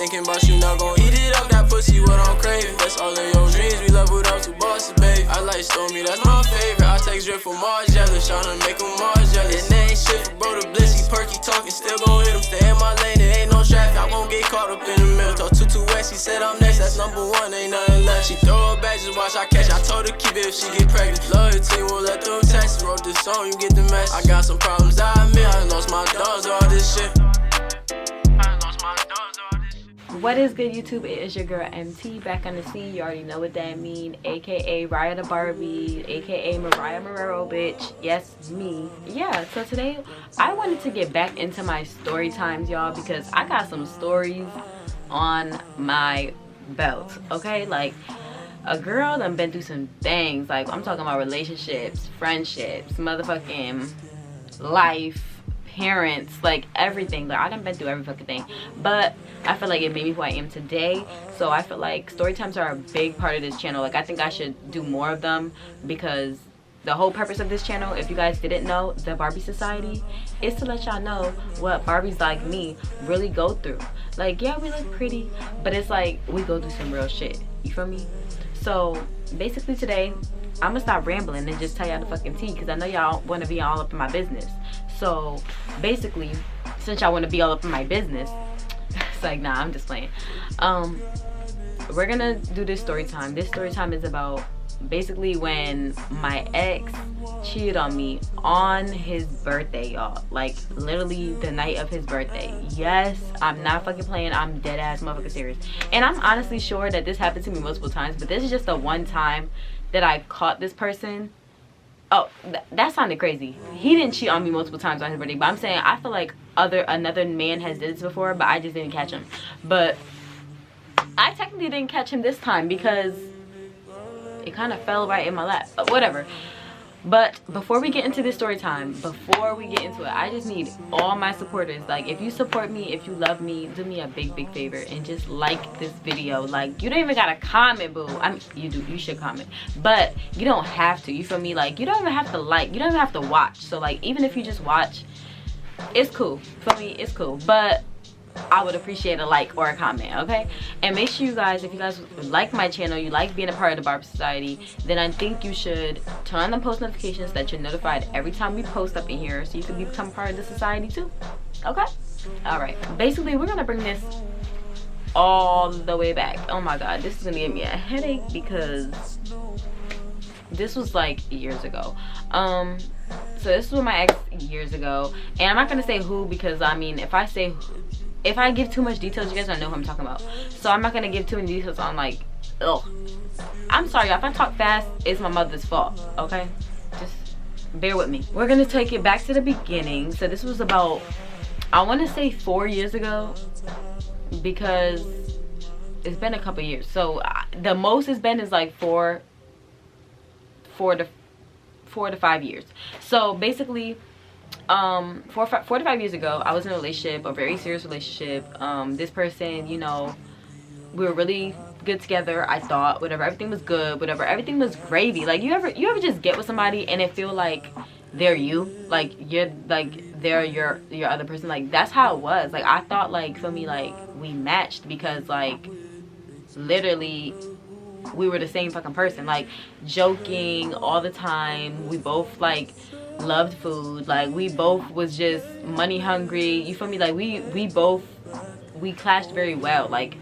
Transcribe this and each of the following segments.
Thinking about you now gon' eat it up, that pussy what I'm craving. That's all in your dreams, we leveled up to bosses, baby. I like Stormy, that's my favorite. I take drip from Mars jealous, tryna make him Mars jealous. And they ain't shit for bro to bliss, he perky talking, still gon' hit him. Stay in my lane, there ain't no traffic, I won't get caught up in the middle. Talk 2 West, he said I'm next, that's number 1, ain't nothing left. She throw her back, just watch I catch. I told her keep it if she get pregnant. Loyalty won't let them text. Wrote this song, you get the mess. I got some problems, I admit. I lost my dogs, all this shit. What is good, YouTube? It is your girl MT back on the scene. You already know what that mean, aka Raya the Barbie, aka Mariah Marrero, bitch. Yes, me. Yeah, so today I wanted to get back into my story times, y'all, because I got some stories on my belt. Okay, like a girl done been through some things. Like I'm talking about relationships, friendships, motherfucking life, parents, like everything. Like I done been through every fucking thing, but I feel like it made me who I am today. So I feel like story times are a big part of this channel. Like I think I should do more of them, because the whole purpose of this channel, if you guys didn't know, the Barbie Society, is to let y'all know what Barbies like me really go through. Like, yeah, we look pretty, but it's like we go through some real shit, you feel me? So basically today I'm gonna stop rambling and just tell y'all the fucking tea, because I know y'all want to be all up in my business. So basically, since y'all want to be all up in my business, it's like, nah, I'm just playing. We're gonna do this story time. This story time is about basically when my ex cheated on me on his birthday, y'all. Like literally the night of his birthday. Yes, I'm not fucking playing. I'm dead ass motherfucking serious. And I'm honestly sure that this happened to me multiple times, but this is just the one time that I caught this person. Oh, that sounded crazy. He didn't cheat on me multiple times on his birthday, but I'm saying I feel like another man has did this before, but I just didn't catch him. But I technically didn't catch him this time because it kind of fell right in my lap. But whatever. But before we get into this story time, before we get into it, I just need all my supporters. Like, if you support me, if you love me, do me a big favor and just like this video. Like, you don't even gotta comment, boo. I mean, you do, you should comment, but you don't have to, you feel me? Like, you don't even have to like, you don't even have to watch. So like, even if you just watch, it's cool, feel me? It's cool. But I would appreciate a like or a comment, okay? And make sure you guys, if you guys like my channel, you like being a part of the Barbie Society, then I think you should turn on the post notifications so that you're notified every time we post up in here, so you can become part of the society too, okay? All right, basically we're gonna bring this all the way back. Oh my god, this is gonna give me a headache because this was like years ago. So this was my ex years ago, and I'm not gonna say who, because I mean, if I give too much details, you guys don't know who I'm talking about. So I'm not gonna give too many details on, like, ugh. I'm sorry, if I talk fast, it's my mother's fault, okay? Just bear with me. We're gonna take it back to the beginning. So this was about, I wanna say 4 years ago, because it's been a couple years. So the most it's been is like four to 5 years. So basically, 4 to 5 years ago, I was in a relationship, a very serious relationship. This person, you know, we were really good together, I thought, whatever, everything was good, whatever, everything was gravy. Like, you ever just get with somebody and it feel like they're you, like they're your other person? Like, that's how it was. Like, I thought, like, for me, like, we matched, because like literally we were the same fucking person, like joking all the time. We both like loved food, like we both was just money hungry, you feel me? Like we clashed very well. Like,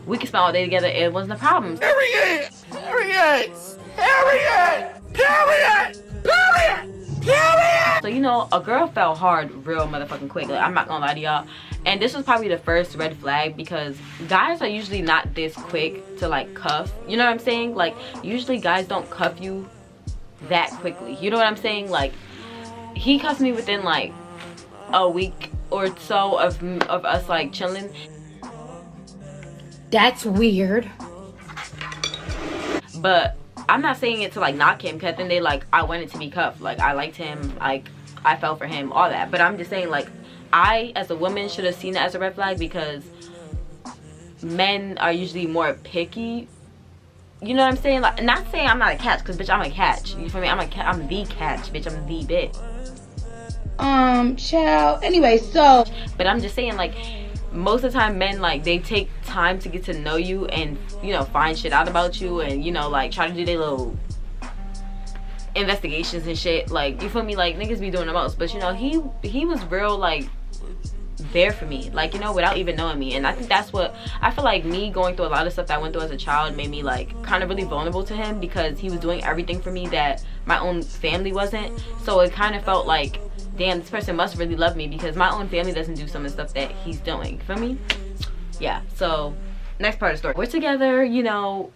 we could spend all day together, it wasn't a problem. Period! Period! Period! Period! Period! Period! So, you know, a girl fell hard real motherfucking quick. Like, I'm not gonna lie to y'all. And this was probably the first red flag, because guys are usually not this quick to like cuff. You know what I'm saying? Like, usually guys don't cuff you that quickly. You know what I'm saying? Like, he cuffed me within like a week or so of us like chilling. That's weird. But I'm not saying it to like knock him, because then I wanted to be cuffed. Like, I liked him, like I fell for him, all that. But I'm just saying, like, I as a woman should have seen it as a red flag, because men are usually more picky. You know what I'm saying? Like, not saying I'm not a catch, because bitch, I'm a catch. You feel me? I'm the catch, bitch. I'm the bitch. Child. Anyway, so. But I'm just saying, like, most of the time men, like, they take time to get to know you and, you know, find shit out about you and, you know, like, try to do their little investigations and shit. Like, you feel me? Like, niggas be doing the most. But, you know, he was real, like, there for me, like, you know, without even knowing me. And I think that's what I feel like, me going through a lot of stuff that I went through as a child made me, like, kind of really vulnerable to him, because he was doing everything for me that my own family wasn't. So it kind of felt like, damn, this person must really love me, because my own family doesn't do some of the stuff that he's doing for me. Yeah, so next part of the story. We're together, you know,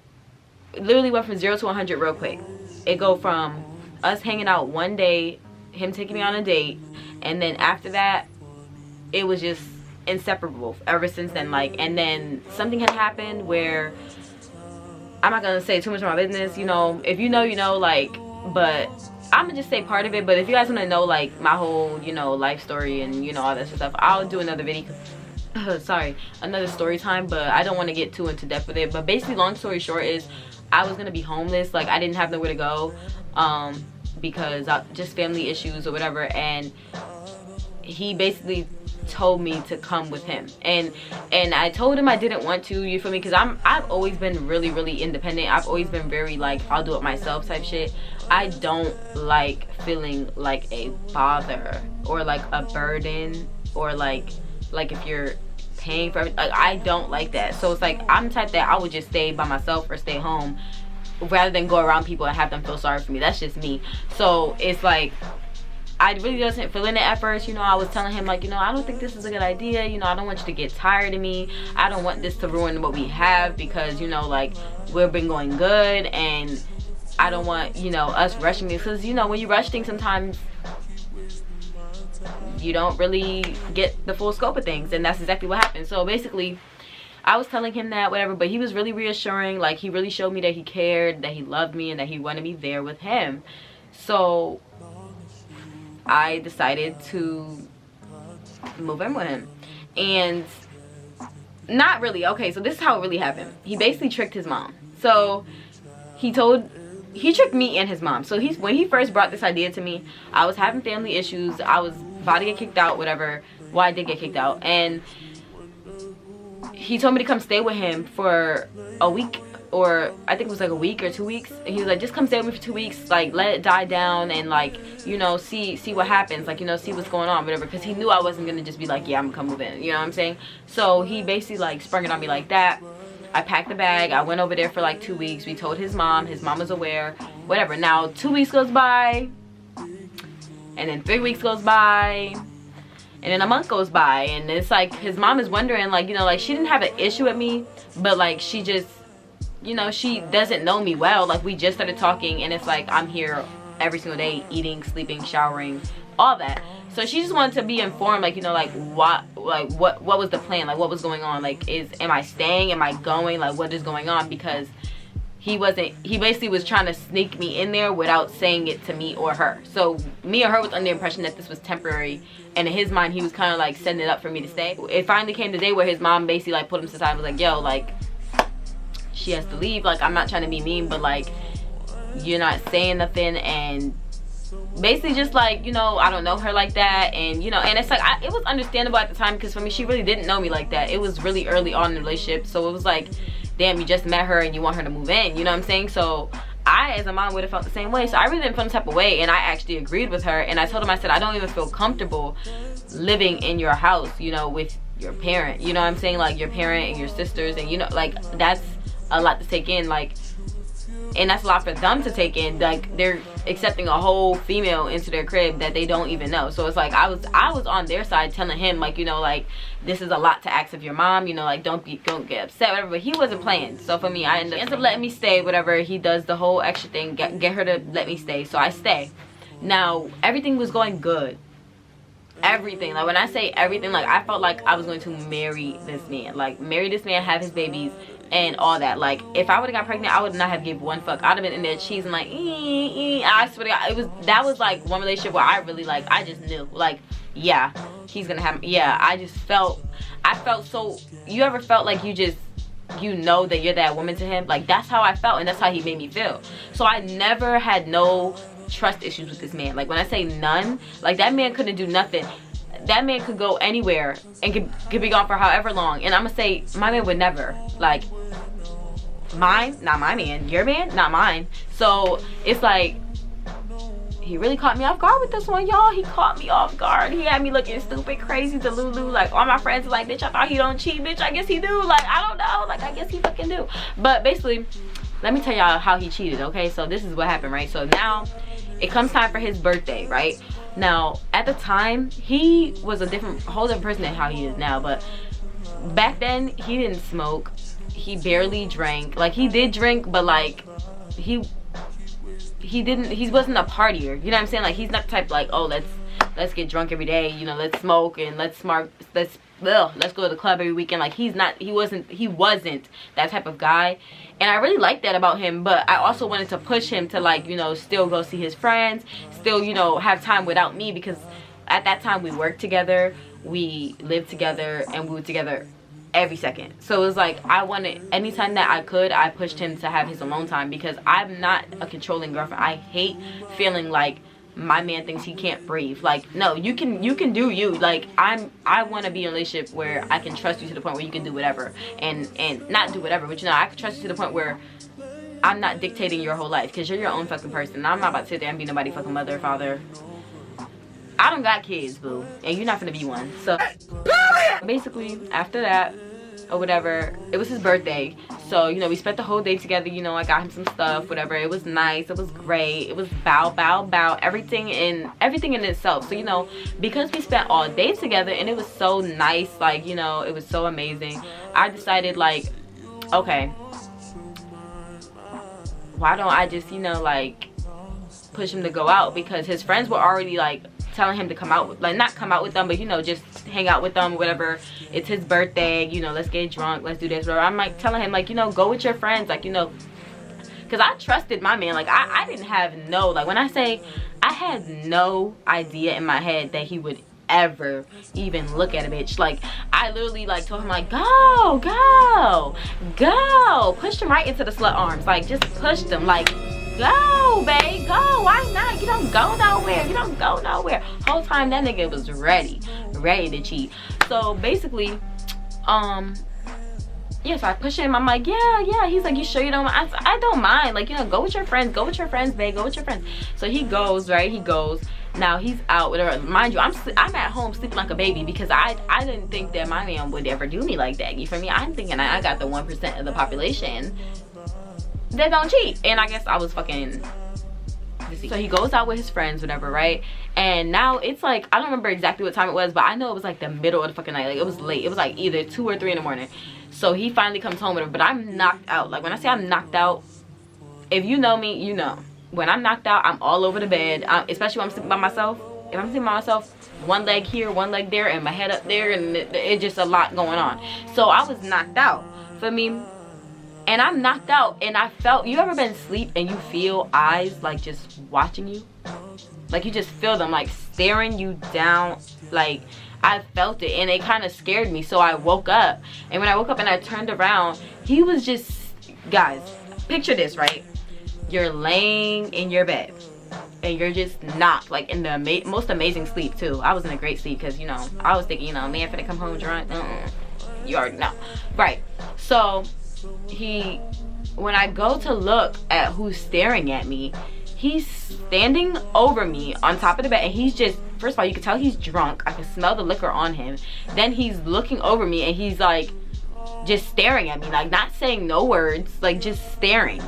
literally went from 0 to 100 real quick. It go from us hanging out one day, him taking me on a date, and then after that it was just inseparable ever since then. Like, and then something had happened where, I'm not gonna say too much of my business, you know, if you know, you know, like, but I'm gonna just say part of it. But if you guys want to know, like, my whole, you know, life story and, you know, all that stuff, I'll do another video. Sorry, another story time, but I don't want to get too into depth with it. But basically, long story short is, I was gonna be homeless. Like, I didn't have nowhere to go, because just family issues or whatever. And he basically told me to come with him, and I told him I didn't want to, you feel me, because I've always been really independent. I've always been very, like, I'll do it myself type shit. I don't like feeling like a bother or like a burden, or like if you're paying for everything. Like, I don't like that. So it's like, I'm the type that I would just stay by myself or stay home rather than go around people and have them feel sorry for me. That's just me. So it's like, I really wasn't feeling it at first. You know, I was telling him, like, you know, I don't think this is a good idea. You know, I don't want you to get tired of me. I don't want this to ruin what we have, because, you know, like, we've been going good, and I don't want, you know, us rushing this, because, you know, when you rush things, sometimes you don't really get the full scope of things, and that's exactly what happened. So basically, I was telling him that, whatever, but he was really reassuring. Like, he really showed me that he cared, that he loved me, and that he wanted me there with him. So I decided to move in with him. And not really. Okay, so this is how it really happened. He basically tricked his mom. So he tricked me and his mom. So when he first brought this idea to me, I was having family issues. I was about to get kicked out, whatever. Well, I did get kicked out. And he told me to come stay with him for a week, or I think it was like a week or 2 weeks. And he was like, just come stay with me for 2 weeks, like, let it die down, and, like, you know, see what happens, like, you know, see what's going on, whatever. Because he knew I wasn't gonna just be like, yeah, I'm gonna come move in, you know what I'm saying? So he basically, like, sprung it on me like that. I packed the bag. I went over there for like 2 weeks. We told his mom was aware, whatever. Now 2 weeks goes by, and then 3 weeks goes by, and then a month goes by, and it's like, his mom is wondering, like, you know, like, she didn't have an issue with me, but, like, she just, you know, she doesn't know me well. Like, we just started talking, and it's like, I'm here every single day, eating, sleeping, showering, all that. So she just wanted to be informed, like, you know, like, what was the plan, like, what was going on, like, am I staying, am I going, like, what is going on? Because he basically was trying to sneak me in there without saying it to me or her. So me or her was under the impression that this was temporary, and in his mind, he was kind of like setting it up for me to stay. It finally came the day where his mom basically, like, pulled him to the side and was like, yo, like, she has to leave. Like, I'm not trying to be mean, but, like, you're not saying nothing. And basically just, like, you know, I don't know her like that. And, you know, and it's like, it was understandable at the time, because for me, she really didn't know me like that. It was really early on in the relationship. So it was like, damn, you just met her and you want her to move in, you know what I'm saying? So I, as a mom, would have felt the same way. So I really didn't feel the type of way, and I actually agreed with her. And I told him, I said, I don't even feel comfortable living in your house, you know, with your parent, you know what I'm saying? Like, your parent and your sisters, and, you know, like, that's a lot to take in, like, and that's a lot for them to take in. Like, they're accepting a whole female into their crib that they don't even know. So it's like, I was on their side, telling him, like, you know, like, this is a lot to ask of your mom, you know, like, don't get upset, whatever. But he wasn't playing. So for me, he ends up letting me stay, whatever. He does the whole extra thing, get her to let me stay. So I stay. Now, everything was going good. Everything, like, when I say everything, like, I felt like I was going to marry this man, have his babies and all that. Like, if I would have got pregnant, I would not have given one fuck. I'd have been in there cheesing, like, I swear to God, that was like one relationship where I really, like, I just knew, like, yeah, he's gonna have, yeah, I felt so, you ever felt like you know that you're that woman to him? Like, that's how I felt, and that's how he made me feel. So I never had no trust issues with this man. Like, when I say none, like, that man couldn't do nothing. that man could go anywhere and could be gone for however long, and I'm gonna say my man would never. Like, mine, not my man. Your man, not mine. So it's like, he really caught me off guard with this one, y'all. He caught me off guard. He had me looking stupid, crazy to Lulu. Like, all my friends are like, bitch, I thought he don't cheat. Bitch, I guess he do. Like, I don't know. Like, I guess he fucking do. But basically, let me tell y'all how he cheated, okay? So this is what happened, right? So now it comes time for his birthday, right? Now, at the time, he was a whole different person than how he is now. But back then, he didn't smoke. He barely drank. Like, he did drink, but like, he wasn't a partier. You know what I'm saying? Like, he's not the type like, oh, let's get drunk every day, you know, let's smoke and let's go to the club every weekend. Like, he wasn't that type of guy. And I really liked that about him, but I also wanted to push him to, like, you know, still go see his friends, still, you know, have time without me, because at that time we worked together, we lived together, and we were together every second. So it was like, I wanted, anytime that I could, I pushed him to have his alone time, because I'm not a controlling girlfriend. I hate feeling like my man thinks he can't breathe. Like, no, you can do you. Like, I want to be in a relationship where I can trust you to the point where you can do whatever, and not do whatever, but, you know, I can trust you to the point where I'm not dictating your whole life, because you're your own fucking person. I'm not about to sit there and be nobody fucking mother, father. I don't got kids, boo, and you're not gonna be one. So basically, after that or whatever, it was his birthday. So, you know, we spent the whole day together. You know, I got him some stuff, whatever. It was nice. It was great. It was bow. Everything in itself. So, you know, because we spent all day together and it was so nice, like, you know, it was so amazing, I decided, like, okay, why don't I just, you know, like, push him to go out? Because his friends were already, like, telling him to come out, like, not come out with them, but, you know, just hang out with them, whatever. It's his birthday, you know, let's get drunk, let's do this, whatever. I'm like telling him, like, you know, go with your friends, like, you know, because I trusted my man. Like, I didn't have no, like, when I say I had no idea in my head that he would ever even look at a bitch. Like, I literally, like, told him, like, go, pushed him right into the slut arms. Like, just pushed him, like, go, babe, go. Why not? You don't go nowhere. Whole time that nigga was ready to cheat. So basically, yeah, so I push him. I'm like, yeah. He's like, you sure you don't mind? I don't mind. Like, you know, go with your friends, babe, go with your friends. So he goes, right? He goes. Now he's out, whatever. Mind you, I'm at home sleeping like a baby, because I didn't think that my man would ever do me like that. You feel me? I'm thinking I got the 1% of the population that don't cheat, and I guess I was fucking deceived. So he goes out with his friends, whatever, right? And now it's like, I don't remember exactly what time it was, but I know it was like the middle of the fucking night. Like, it was late. It was like either 2 or 3 in the morning. So he finally comes home with her, but I'm knocked out. Like, when I say I'm knocked out, if you know me, you know. When I'm knocked out, I'm all over the bed, especially when I'm sleeping by myself. If I'm sleeping by myself, one leg here, one leg there, and my head up there, and it's just a lot going on. So I was knocked out, for me. And I'm knocked out, and I felt, you ever been asleep and you feel eyes, like, just watching you? Like, you just feel them, like, staring you down. Like, I felt it, and it kind of scared me. So I woke up, and when I woke up and I turned around, he was just, guys, picture this, right? You're laying in your bed, and you're just knocked, like, in the most amazing sleep, too. I was in a great sleep, because, you know, I was thinking, you know, man finna come home drunk. You already know. Right. So when I go to look at who's staring at me, he's standing over me on top of the bed, and he's just, first of all, you can tell he's drunk. I can smell the liquor on him. Then he's looking over me, and he's like just staring at me, like, not saying no words, like, just staring.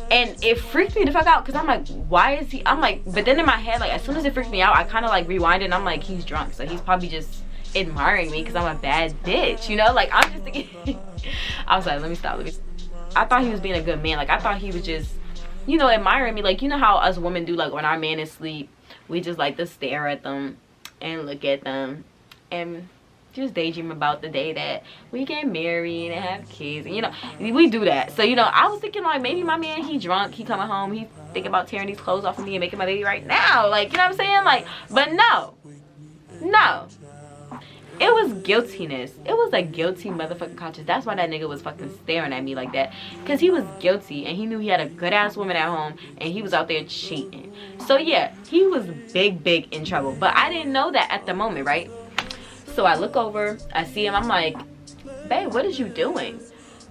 And it freaked me the fuck out, because I'm like, why is he, I'm like, but then in my head, like, as soon as it freaked me out, I kind of like rewinded, and I'm like, he's drunk, so he's probably just admiring me because I'm a bad bitch, you know? Like, I'm just thinking I was like, let me stop. I thought he was being a good man. Like, I thought he was just, you know, admiring me. Like, you know how us women do, like, when our man is asleep, we just like to stare at them and look at them and just daydream about the day that we get married and have kids, and, you know, we do that. So, you know, I was thinking, like, maybe my man, he drunk, he coming home, he thinking about tearing these clothes off of me and making my baby right now, like, you know what I'm saying? Like, but no, it was guiltiness. It was a guilty motherfucking conscience. That's why that nigga was fucking staring at me like that, because he was guilty and he knew he had a good ass woman at home and he was out there cheating. So yeah, he was big in trouble, but I didn't know that at the moment, right? So I look over, I see him, I'm like, babe, what is you doing?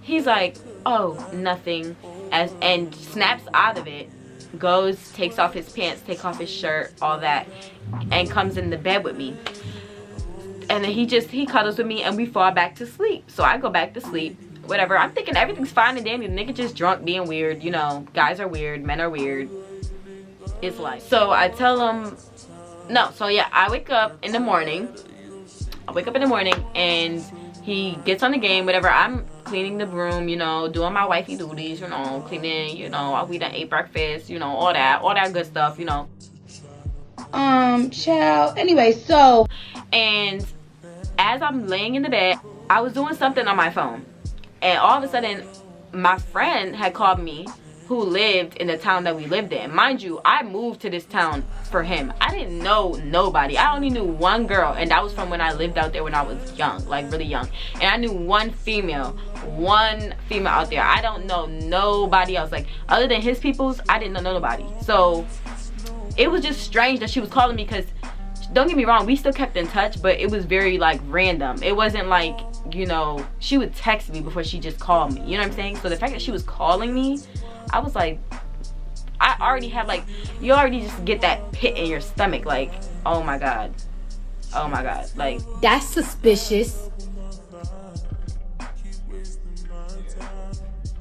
He's like, oh, nothing, and snaps out of it, goes, takes off his pants, takes off his shirt, all that, and comes in the bed with me. And then he cuddles with me and we fall back to sleep. So I go back to sleep, whatever. I'm thinking everything's fine and dandy. The nigga just drunk, being weird. You know, guys are weird, men are weird. It's like, so I tell him, no. So yeah, I wake up in the morning and he gets on the game, whatever. I'm cleaning the room, you know, doing my wifey duties, you know, cleaning, you know, we done ate breakfast, you know, all that good stuff, you know. Child. Anyway, so, and as I'm laying in the bed, I was doing something on my phone, and all of a sudden my friend had called me, who lived in the town that we lived in. Mind you, I moved to this town for him. I didn't know nobody. I only knew one girl, and that was from when I lived out there when I was young, like really young. And I knew one female out there. I don't know nobody else. Like, other than his peoples, I didn't know nobody. So it was just strange that she was calling me, because don't get me wrong, we still kept in touch, but it was very like random. It wasn't like, you know, she would text me before she just called me, you know what I'm saying? So the fact that she was calling me, I was like, I already have, like, you already just get that pit in your stomach, like, oh my god, like, that's suspicious.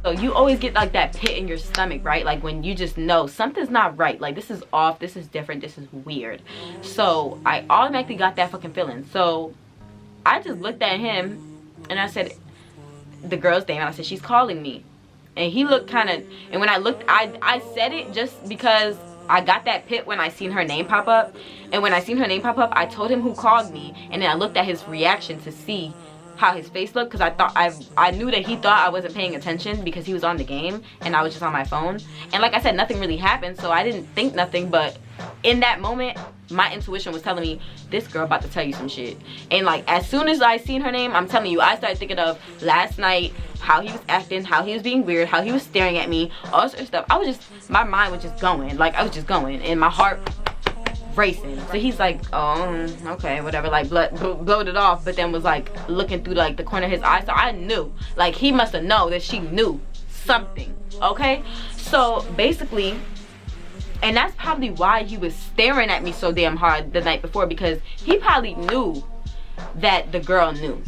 so you always get like that pit in your stomach, right? Like when you just know something's not right, like this is off, this is different, this is weird. So I automatically got that fucking feeling. So I just looked at him and I said the girl's name, and I said, she's calling me. And he looked kind of, and when I looked, I said it just because I got that pit when I seen her name pop up. And when I seen her name pop up, I told him who called me, and then I looked at his reaction to see how his face looked, because I knew that he thought I wasn't paying attention because he was on the game and I was just on my phone. And like I said, nothing really happened, so I didn't think nothing. But in that moment, my intuition was telling me, this girl about to tell you some shit. And like, as soon as I seen her name, I'm telling you, I started thinking of last night, how he was acting, how he was being weird, how he was staring at me, all sorts of stuff. I was just, my mind was just going, like, I was just going, and my heart racing. So he's like, oh, okay, whatever, like blowed it off, but then was like looking through like the corner of his eye. So I knew, like, he must have known that she knew something, okay? So basically, and that's probably why he was staring at me so damn hard the night before, because he probably knew that the girl knew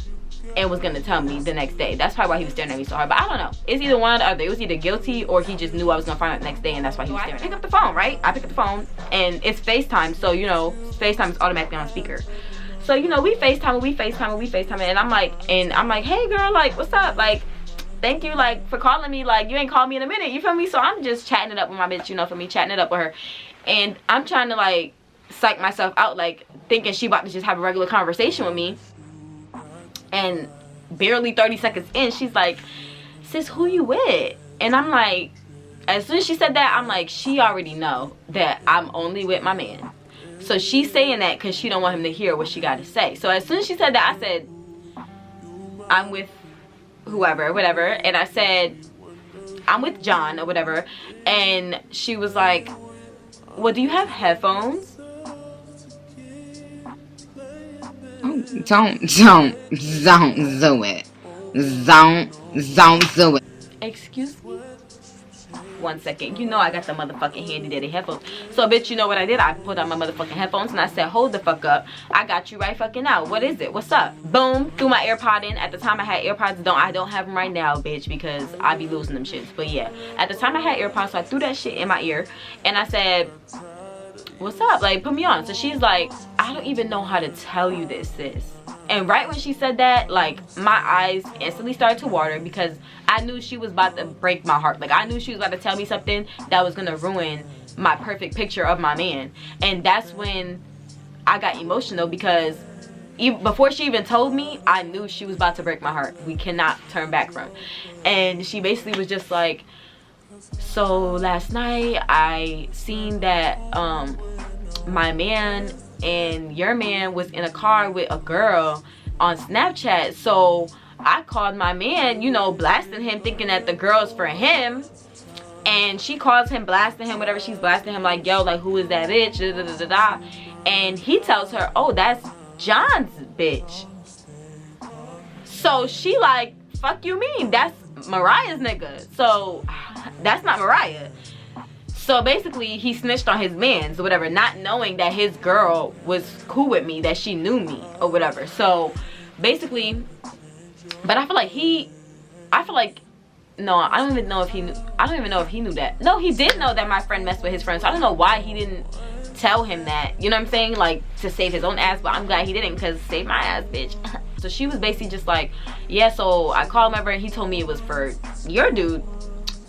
and was gonna tell me the next day. That's probably why he was staring at me so hard. But I don't know, it's either one or the other. It was either guilty or he just knew I was gonna find out the next day, and that's why he was staring. I pick up the phone, right? I pick up the phone, and it's FaceTime, so you know, FaceTime is automatically on speaker. So you know, we FaceTime, and I'm like, hey girl, like, what's up? Like, thank you, like, for calling me. Like, you ain't called me in a minute, you feel me? So I'm just chatting it up with my bitch, you know, for me, chatting it up with her, and I'm trying to like psych myself out, like thinking she about to just have a regular conversation with me. And barely 30 seconds in, she's like, sis, who you with? And I'm like, as soon as she said that, I'm like, she already know that I'm only with my man. So she's saying that because she don't want him to hear what she got to say. So as soon as she said that, I said, I'm with whoever, whatever. And I said, I'm with John or whatever. And she was like, well, do you have headphones? Don't do it. Don't do it. Excuse me? 1 second. You know I got the motherfucking handy dandy headphones. So bitch, you know what I did? I pulled out my motherfucking headphones and I said, hold the fuck up. I got you right fucking out. What is it? What's up? Boom. Threw my AirPod in. At the time I had AirPods. I don't have them right now, bitch, because I be losing them shits. But yeah, at the time I had AirPods, so I threw that shit in my ear and I said, what's up? Like, put me on. So she's like, I don't even know how to tell you this, sis. And right when she said that, like, my eyes instantly started to water, because I knew she was about to break my heart. Like, I knew she was about to tell me something that was gonna ruin my perfect picture of my man. And that's when I got emotional, because even before she even told me, I knew she was about to break my heart. We cannot turn back from. And she basically was just like, so last night I seen that my man and your man was in a car with a girl on Snapchat. So I called my man, you know, blasting him, thinking that the girl's for him. And she calls him, blasting him, whatever. She's blasting him like, yo, like, who is that bitch? Da, da, da, da, da. And he tells her, oh, that's John's bitch. So she like, fuck you mean? That's Mariah's nigga. So that's not Mariah. So basically he snitched on his mans or whatever, not knowing that his girl was cool with me, that she knew me or whatever. So basically, but I feel like no, I don't even know if he knew that. No, he did know that my friend messed with his friend. So I don't know why he didn't tell him that. You know what I'm saying? Like, to save his own ass. But I'm glad he didn't, because save my ass, bitch. So she was basically just like, yeah, so I called him over and he told me it was for your dude.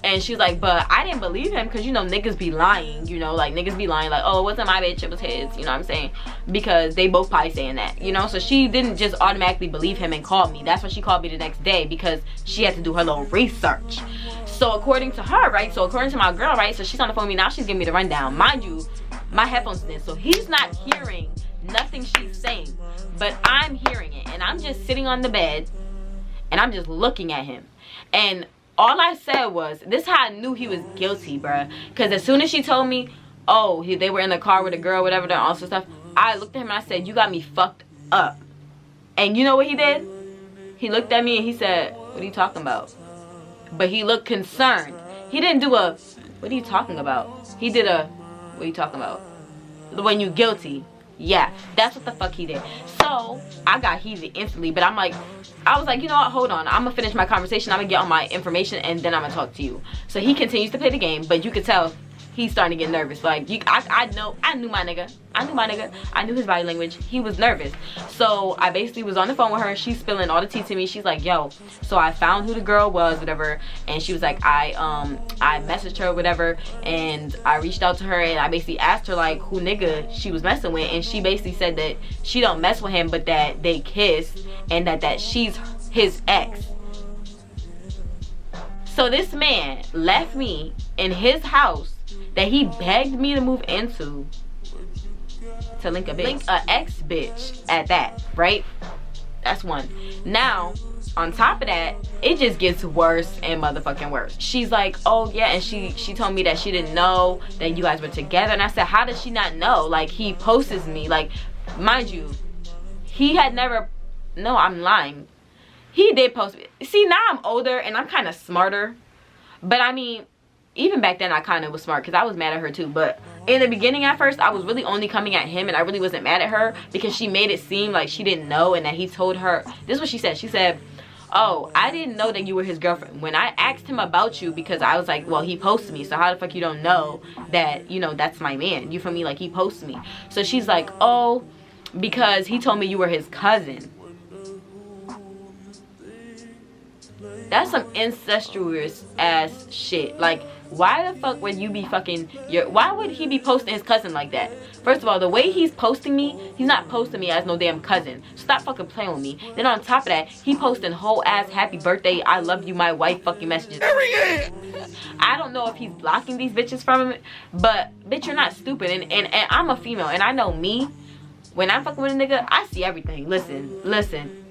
And she's like, but I didn't believe him, because, you know, niggas be lying. You know, like, niggas be lying. Like, oh, it wasn't my bitch, it was his. You know what I'm saying? Because they both probably saying that, you know? So she didn't just automatically believe him and call me. That's why she called me the next day, because she had to do her little research. So according to her, right? So according to my girl, right? So she's on the phone with me now. She's giving me the rundown. Mind you, my headphones in, so he's not hearing nothing she's saying. But I'm hearing it. And I'm just sitting on the bed. And I'm just looking at him. And all I said was, this is how I knew he was guilty, bruh. Because as soon as she told me, oh, they were in the car with a girl, whatever, and all sorts of stuff, I looked at him and I said, you got me fucked up. And you know what he did? He looked at me and he said, what are you talking about? But he looked concerned. He didn't do a, what are you talking about? He did a, what are you talking about? When you guilty. Yeah, that's what the fuck he did. So I got heated instantly, but I was like, you know what, hold on, I'm gonna finish my conversation, I'm gonna get all my information, and then I'm gonna talk to you. So he continues to play the game, but you could tell he's starting to get nervous. Like, I knew my nigga. I knew his body language. He was nervous. So I basically was on the phone with her. She's spilling all the tea to me. She's like, yo, so I found who the girl was, whatever. And she was like, I messaged her, whatever. And I reached out to her and I basically asked her, like, who nigga she was messing with. And she basically said that she don't mess with him, but that they kissed and that she's his ex. So this man left me in his house that he begged me to move into to link a bitch. Link a ex-bitch at that, right? That's one. Now, on top of that, it just gets worse and motherfucking worse. She's like, oh yeah, and she told me that she didn't know that you guys were together. And I said, how does she not know? Like, he posts me. Like, mind you, he had never, no, I'm lying. He did post me. See, now I'm older and I'm kind of smarter. But I mean, even back then I kind of was smart because I was mad at her too. But in the beginning at first, I was really only coming at him and I really wasn't mad at her because she made it seem like she didn't know and that he told her. This is what she said. She said, oh, I didn't know that you were his girlfriend. When I asked him about you, because I was like, well, he posts me, so how the fuck you don't know that, you know, that's my man? You feel me? Like, he posts me. So she's like, oh, because he told me you were his cousin. That's some incestuous ass shit. Like, why the fuck would you be fucking why would he be posting his cousin like that? First of all, the way he's posting me, he's not posting me as no damn cousin. Stop fucking playing with me. Then on top of that, he posting whole ass happy birthday, I love you, my wife fucking messages. I don't know if he's blocking these bitches from him, but bitch, you're not stupid. And I'm a female and I know me. When I'm fucking with a nigga, I see everything. Listen.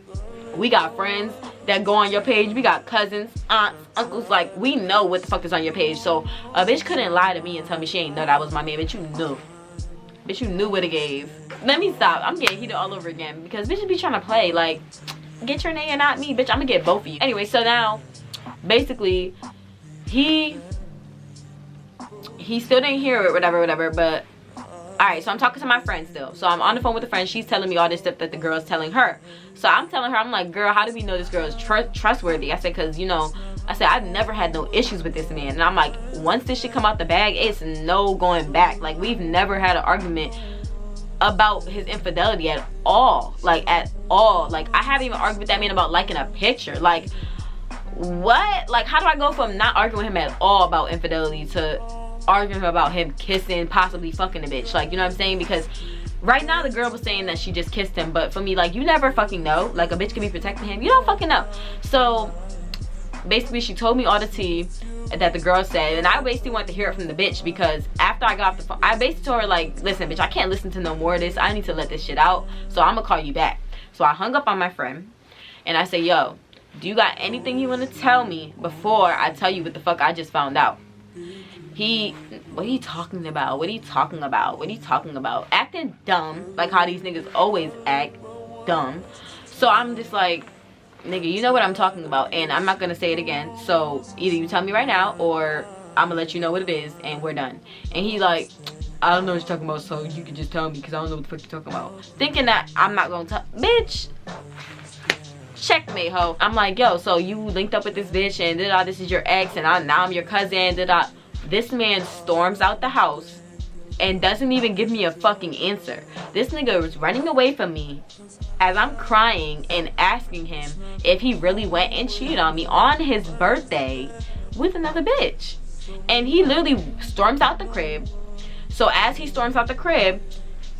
We got friends that go on your page. We got cousins, aunts, uncles. Like, we know what the fuck is on your page. So a bitch couldn't lie to me and tell me she ain't know that was my man. Bitch, you knew. Bitch, you knew what it gave. Let me stop. I'm getting heated all over again because bitches be trying to play. Like, get your name and not me. Bitch, I'm gonna get both of you. Anyway, so now, basically, he still didn't hear it, whatever, but alright, so I'm talking to my friend still. So I'm on the phone with a friend. She's telling me all this stuff that the girl's telling her. So I'm telling her, I'm like, girl, how do we know this girl is trustworthy? I said, because, you know, I said, I've never had no issues with this man. And I'm like, once this shit come out the bag, it's no going back. Like, we've never had an argument about his infidelity at all. Like, at all. Like, I haven't even argued with that man about liking a picture. Like, what? Like, how do I go from not arguing with him at all about infidelity to arguing about him kissing, possibly fucking a bitch? Like, you know what I'm saying? Because right now the girl was saying that she just kissed him, but for me, like, you never fucking know. Like, a bitch can be protecting him. You don't fucking know. So basically she told me all the tea that the girl said, and I basically wanted to hear it from the bitch because after I got off the phone, I basically told her, like, listen bitch, I can't listen to no more of this. I need to let this shit out, so I'm gonna call you back. So I hung up on my friend and I said, yo, do you got anything you want to tell me before I tell you what the fuck I just found out? What are you talking about? What are you talking about? What are you talking about? Acting dumb, like how these niggas always act dumb. So I'm just like, nigga, you know what I'm talking about, and I'm not gonna say it again. So either you tell me right now, or I'm gonna let you know what it is, and we're done. And he like, I don't know what you're talking about, so you can just tell me, because I don't know what the fuck you're talking about. Thinking that I'm not gonna tell, bitch. Checkmate, ho. I'm like, yo, so you linked up with this bitch, and this is your ex, and now I'm your cousin, This man storms out the house and doesn't even give me a fucking answer. This nigga was running away from me as I'm crying and asking him if he really went and cheated on me on his birthday with another bitch. And he literally storms out the crib. So as he storms out the crib,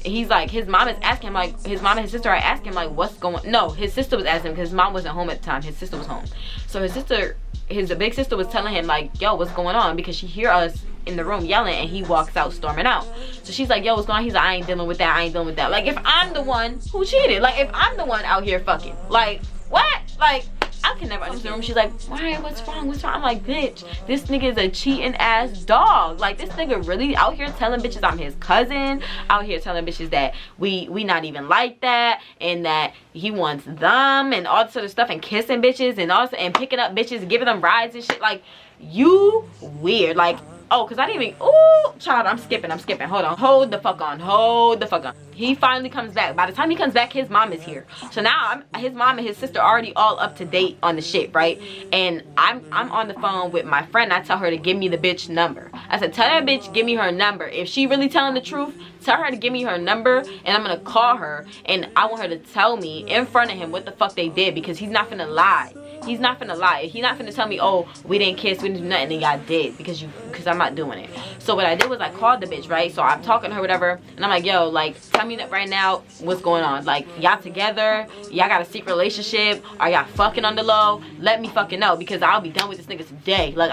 he's like, his mom is asking him, like, his mom and his sister are asking him, like, what's going, no, his sister was asking him, because his mom wasn't home at the time, his sister was home. So his big sister was telling him, like, yo, what's going on, because she hear us in the room yelling, and he walks out storming out. So she's like, yo, what's going on? He's like, I ain't dealing with that. Like, if I'm the one who cheated, like, if I'm the one out here fucking, like, what? Like, I can never understand. She's like, why? What's wrong? I'm like, bitch, this nigga is a cheating ass dog. Like, this nigga really out here telling bitches I'm his cousin, out here telling bitches that we not even like that, and that he wants them, and all this other stuff, and kissing bitches, and also and picking up bitches and giving them rides and shit. Like, you weird. Like, oh, because I didn't even, ooh, child, I'm skipping. Hold the fuck on. He finally comes back. By the time he comes back, his mom is here. So now his mom and his sister are already all up to date on the shit, right? And I'm on the phone with my friend. I tell her to give me the bitch number. I said, tell that bitch, give me her number. If she really telling the truth, tell her to give me her number, and I'm gonna call her, and I want her to tell me in front of him what the fuck they did, because he's not finna lie. He's not finna lie. He's not finna tell me, oh, we didn't kiss, we didn't do nothing, and y'all did, because I'm not doing it. So what I did was I called the bitch, right? So I'm talking to her, whatever, and I'm like, yo, like, tell me that right now what's going on. Like, y'all together? Y'all got a secret relationship? Are y'all fucking on the low? Let me fucking know, because I'll be done with this nigga today. Like,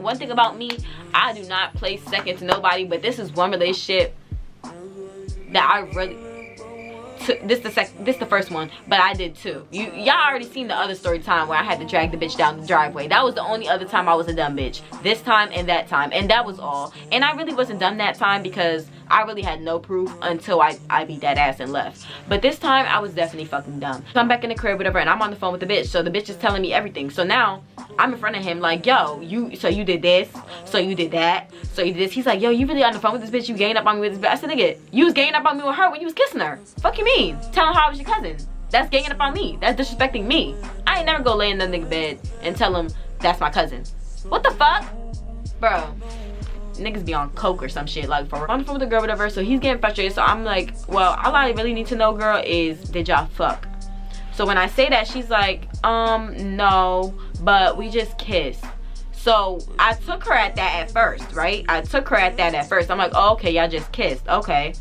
one thing about me, I do not play second to nobody, but this is one relationship that I really... This the first one, but I did too. Y'all already seen the other story time where I had to drag the bitch down the driveway. That was the only other time I was a dumb bitch. This time and that time, and that was all. And I really wasn't dumb that time because I really had no proof until I beat that ass and left. But this time I was definitely fucking dumb. So I'm back in the crib, whatever, and I'm on the phone with the bitch. So the bitch is telling me everything. So now I'm in front of him like, yo, you did this, so you did that, so you did this. He's like, yo, you really on the phone with this bitch? You ganging up on me with this bitch? I said, nigga, you was ganging up on me with her when you was kissing her. Fuck you mean? Telling her I was your cousin. That's ganging up on me. That's disrespecting me. I ain't never go lay in that nigga bed and tell him that's my cousin. What the fuck? Bro, niggas be on coke or some shit. Like, for on the phone with the girl, whatever. So he's getting frustrated. So I'm like, well, all I really need to know, girl, is did y'all fuck? So when I say that, she's like, no, but we just kissed. So I took her at that at first, right? I'm like, oh, okay, y'all just kissed. Okay.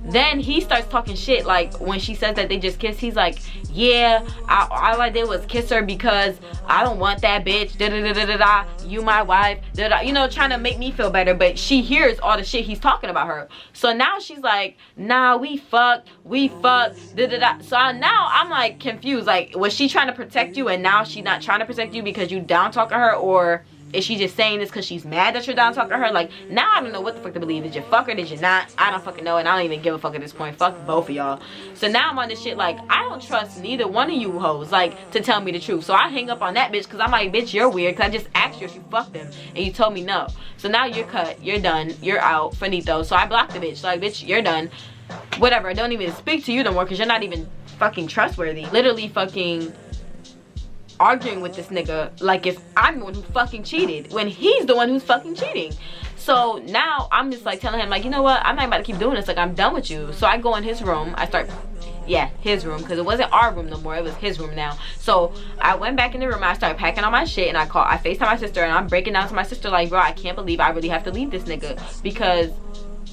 Then he starts talking shit, like when she says that they just kissed, he's like, yeah, all I did was kiss her because I don't want that bitch, da-da-da-da-da-da, you my wife, da-da, you know, trying to make me feel better. But she hears all the shit he's talking about her. So now she's like, nah, we fucked, da-da-da. So now I'm like confused, like, was she trying to protect you and now she's not trying to protect you because you down talking her, or is she just saying this because she's mad that you're down talking to her? Like, now I don't know what the fuck to believe. Did you fuck her? Did you not? I don't fucking know, and I don't even give a fuck at this point. Fuck both of y'all. So now I'm on this shit like, I don't trust neither one of you hoes, like, to tell me the truth. So I hang up on that bitch because I'm like, bitch, you're weird, because I just asked you if you fucked him and you told me no. So now you're cut, you're done, you're out, finito. So I blocked the bitch, like, bitch, you're done. Whatever, I don't even speak to you no more because you're not even fucking trustworthy. Literally fucking arguing with this nigga like if I'm the one who fucking cheated when he's the one who's fucking cheating. So now I'm just like telling him, like, you know what, I'm not about to keep doing this, like, I'm done with you. So I go in his room, his room, because it wasn't our room no more, it was his room now. So I went back in the room, I started packing all my shit, and I FaceTime my sister, and I'm breaking down to my sister like, bro, I can't believe I really have to leave this nigga because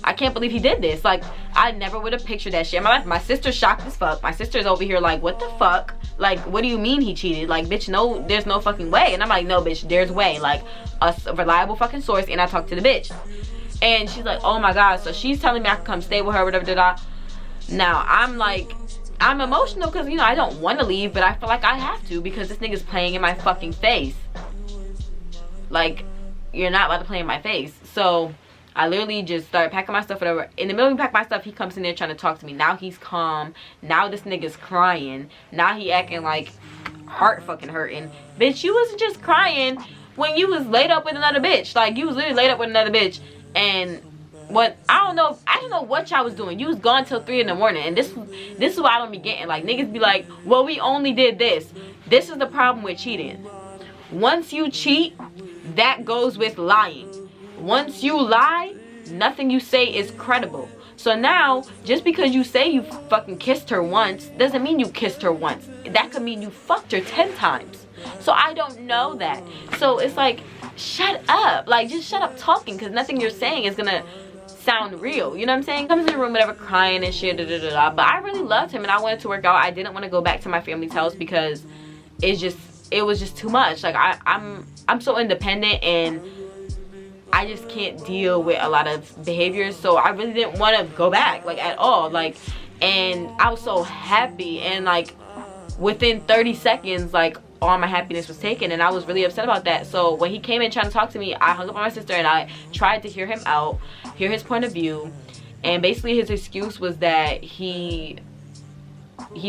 I can't believe he did this. Like, I never would have pictured that shit in my life. My sister's shocked as fuck. My sister's over here like, what the fuck? Like, what do you mean he cheated? Like, bitch, no, there's no fucking way. And I'm like, no, bitch, there's way. Like, a reliable fucking source. And I talked to the bitch. And she's like, oh my God. So she's telling me I can come stay with her, whatever, da-da. Now, I'm like, I'm emotional because, you know, I don't want to leave, but I feel like I have to because this nigga's playing in my fucking face. Like, you're not about to play in my face. So I literally just started packing my stuff, whatever. In the middle of me packing my stuff, he comes in there trying to talk to me. Now he's calm. Now this nigga's crying. Now he acting like heart fucking hurting. Bitch, you wasn't just crying when you was laid up with another bitch. Like, you was literally laid up with another bitch. And what, I don't know what y'all was doing. You was gone till 3 in the morning. And this is what I don't be getting. Like, niggas be like, well, we only did this. This is the problem with cheating. Once you cheat, that goes with lying. Once you lie, nothing you say is credible. So now, just because you say you fucking kissed her once, doesn't mean you kissed her once. That could mean you fucked her 10 times. So I don't know that. So it's like, shut up. Like, just shut up talking, because nothing you're saying is gonna sound real. You know what I'm saying? Comes in the room, whatever, crying and shit, But I really loved him and I wanted to work out. I didn't want to go back to my family's house because it was just too much. Like, I'm so independent and I just can't deal with a lot of behaviors. So I really didn't want to go back, like, at all. Like, and I was so happy, and like within 30 seconds, like, all my happiness was taken, and I was really upset about that. So when he came in trying to talk to me, I hung up on my sister and I tried to hear him out, hear his point of view. And basically his excuse was that he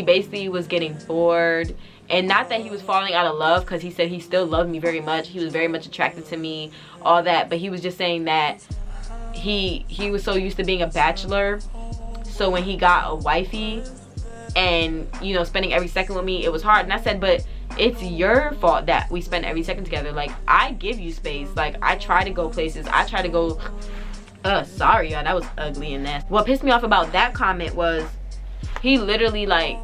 basically was getting bored. And not that he was falling out of love, because he said he still loved me very much. He was very much attracted to me, all that. But he was just saying that he was so used to being a bachelor. So when he got a wifey and, you know, spending every second with me, it was hard. And I said, but it's your fault that we spend every second together. Like, I give you space. Like, I try to go places. I try to go... sorry, y'all. That was ugly and nasty. What pissed me off about that comment was he literally, like...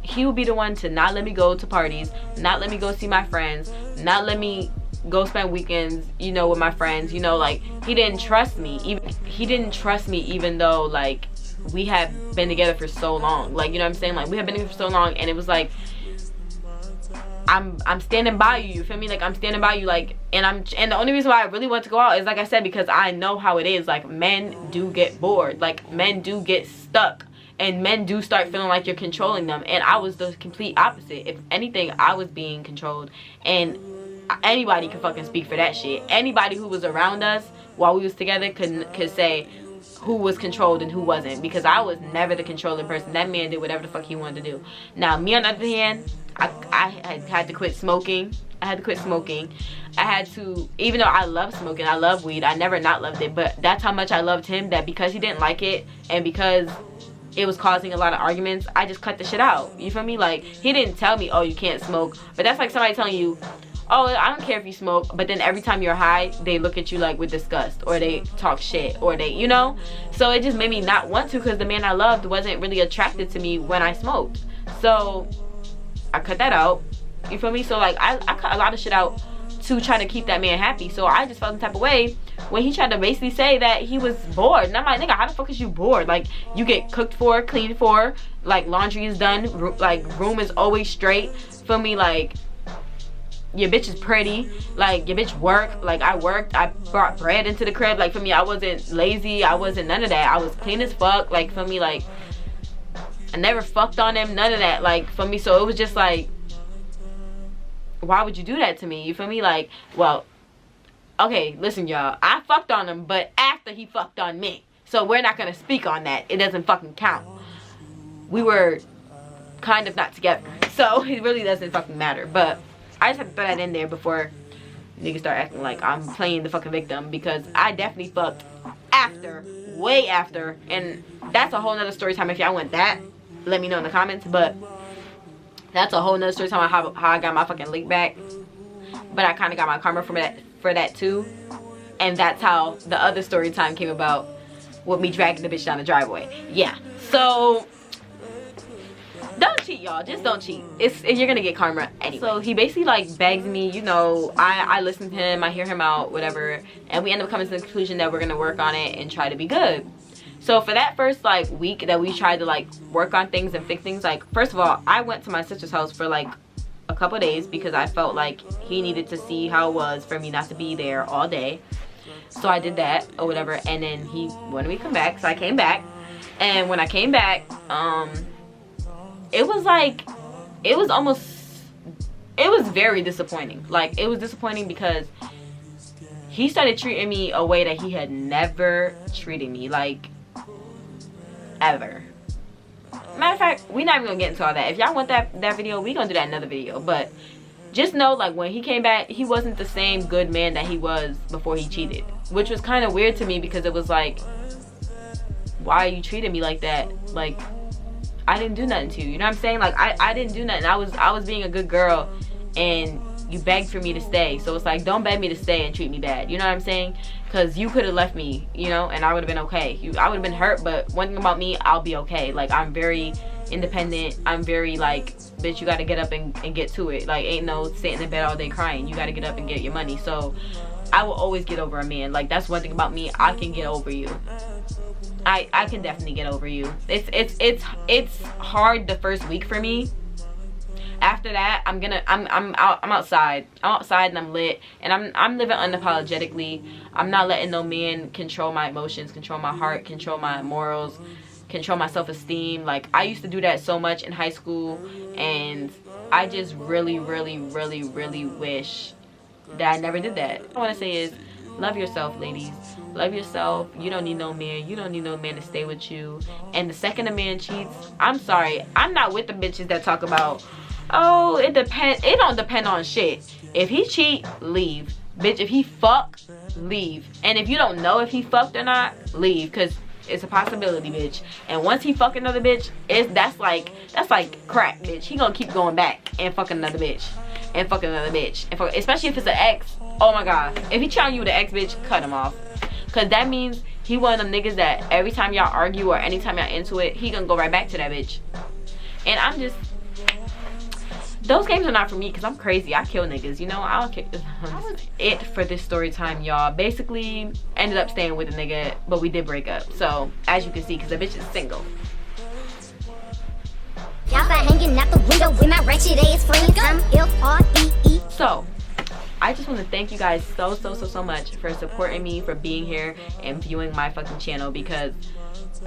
he would be the one to not let me go to parties, not let me go see my friends, not let me go spend weekends, you know, with my friends. You know, like, he didn't trust me. Even though, like, we had been together for so long. Like, you know what I'm saying? Like, we have been together for so long, and it was like, I'm standing by you, you feel me? Like, I'm standing by you, like, and the only reason why I really want to go out is, like I said, because I know how it is. Like, men do get bored. Like, men do get stuck. And men do start feeling like you're controlling them. And I was the complete opposite. If anything, I was being controlled. And anybody can fucking speak for that shit. Anybody who was around us while we was together could say who was controlled and who wasn't. Because I was never the controlling person. That man did whatever the fuck he wanted to do. Now, me on the other hand, I had to quit smoking. I had to, even though I love smoking, I love weed. I never not loved it. But that's how much I loved him, that because he didn't like it and because it was causing a lot of arguments, I just cut the shit out. You feel me? Like, he didn't tell me, oh, you can't smoke. But that's like somebody telling you, oh, I don't care if you smoke, but then every time you're high, they look at you like with disgust, or they talk shit, or they, you know? So it just made me not want to, because the man I loved wasn't really attracted to me when I smoked. So I cut that out. You feel me? So, like, I cut a lot of shit out to try to keep that man happy. So I just felt the type of way when he tried to basically say that he was bored. And I'm like, nigga, how the fuck is you bored? Like, you get cooked for, cleaned for, like, laundry is done, like, room is always straight. Feel me? Like, your bitch is pretty. Like, your bitch work. Like, I worked. I brought bread into the crib. Like, for me, I wasn't lazy. I wasn't none of that. I was clean as fuck. Like, for me, like, I never fucked on him. None of that. Like, for me, so it was just like, why would you do that to me? You feel me? Like, well, okay, listen, y'all. I fucked on him, but after he fucked on me. So we're not gonna speak on that. It doesn't fucking count. We were kind of not together. So it really doesn't fucking matter. But I just have to throw that in there before niggas start acting like I'm playing the fucking victim. Because I definitely fucked after, way after. And that's a whole nother story time. If y'all want that, let me know in the comments. But that's a whole nother story time how I got my fucking lick back. But I kind of got my karma for that too. And that's how the other story time came about, with me dragging the bitch down the driveway. Yeah. So don't cheat, y'all. Just don't cheat. You're gonna get karma anyway. So he basically, like, begs me, you know, I listen to him, I hear him out, whatever. And we end up coming to the conclusion that we're gonna work on it and try to be good. So for that first, like, week that we tried to, like, work on things and fix things, like, first of all, I went to my sister's house for, like, a couple days because I felt like he needed to see how it was for me not to be there all day. So I did that or whatever, and then he wanted me to come back, so I came back. And when I came back, it was like, it was very disappointing. Like, it was disappointing because he started treating me a way that he had never treated me, like, ever. Matter of fact, we're not even gonna get into all that. If y'all want that video, we gonna do that in another video. But just know, like, when he came back, he wasn't the same good man that he was before he cheated, which was kind of weird to me, because it was like, why are you treating me like that? Like, I didn't do nothing to you. You know what I'm saying? Like, I didn't do nothing. I was being a good girl, and you begged for me to stay. So it's like, don't beg me to stay and treat me bad. You know what I'm saying? Because you could have left me, you know, and I would have been okay. I would have been hurt, but one thing about me, I'll be okay. Like, I'm very independent. I'm very like, bitch, you got to get up and get to it. Like, ain't no sitting in bed all day crying. You got to get up and get your money. So I will always get over a man. Like, that's one thing about me. I can get over you. I can definitely get over you. It's hard the first week for me. After that, I'm outside. I'm outside and I'm lit, and I'm living unapologetically. I'm not letting no man control my emotions, control my heart, control my morals, control my self-esteem. Like, I used to do that so much in high school, and I just really wish that I never did that. What I want to say is, love yourself, ladies. Love yourself. You don't need no man. You don't need no man to stay with you. And the second a man cheats, I'm sorry, I'm not with the bitches that talk about, oh, it depends. It don't depend on shit. If he cheat, leave. Bitch, if he fuck, leave. And if you don't know if he fucked or not, leave. Because it's a possibility, bitch. And once he fuck another bitch, that's like crack, bitch. He gonna keep going back and fucking another bitch. And fucking another bitch. And especially if it's an ex. Oh my god. If he trying you with an ex, bitch, cut him off. Because that means he one of them niggas that every time y'all argue or anytime y'all into it, he gonna go right back to that bitch. And I'm just, those games are not for me, because I'm crazy. I kill niggas, you know. I don't care. That was it for this story time, y'all. Basically ended up staying with a nigga, but we did break up. So as you can see, because the bitch is single. Y'all been hanging out the window with my wretched ass friends. I'm F-R-E-E. So I just want to thank you guys so much for supporting me, for being here and viewing my fucking channel, because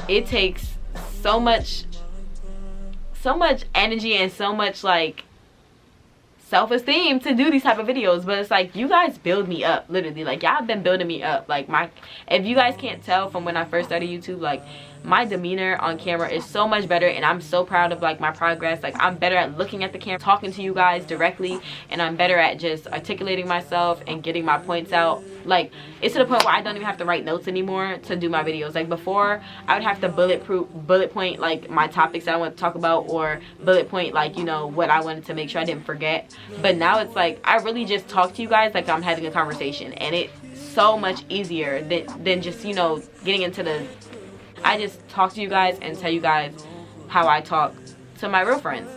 it takes so much energy and so much like self-esteem to do these type of videos. But it's like, you guys build me up, literally. Like, y'all been building me up. Like, if you guys can't tell from when I first started YouTube, like, my demeanor on camera is so much better, and I'm so proud of like my progress. Like, I'm better at looking at the camera, talking to you guys directly, and I'm better at just articulating myself and getting my points out. Like, it's to the point where I don't even have to write notes anymore to do my videos. Like, before, I would have to bullet point like my topics that I want to talk about, or bullet point like, you know, what I wanted to make sure I didn't forget. But now it's like, I really just talk to you guys like I'm having a conversation, and it's so much easier than just, you know, getting into the, I just talk to you guys and tell you guys how I talk to my real friends.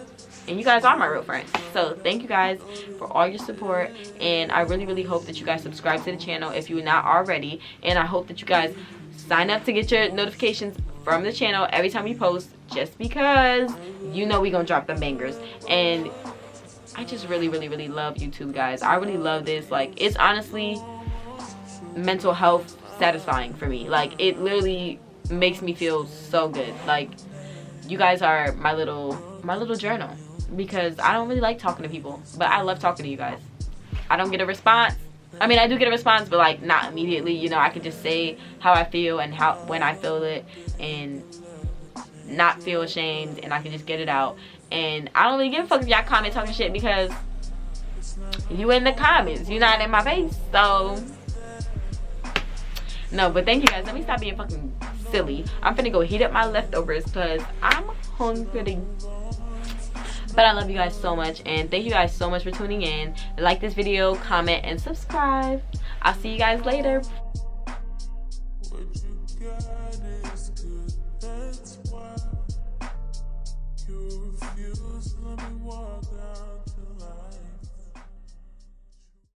And you guys are my real friends. So thank you guys for all your support. And I really hope that you guys subscribe to the channel if you're not already. And I hope that you guys sign up to get your notifications from the channel every time we post. Just because you know we gonna drop them bangers. And I just really love YouTube, guys. I really love this. Like, it's honestly mental health satisfying for me. Like, it literally makes me feel so good. Like, you guys are my little journal, because I don't really like talking to people, but I love talking to you guys. I don't get a response. I mean, I do get a response, but like not immediately. You know, I can just say how I feel and when I feel it, and not feel ashamed, and I can just get it out. And I don't really give a fuck if y'all comment talking shit, because you in the comments, you're not in my face. So no, but thank you guys. Let me stop being fucking silly. I'm finna go heat up my leftovers because I'm hungry. But I love you guys so much, and thank you guys so much for tuning in. Like this video, comment, and subscribe. I'll see you guys later.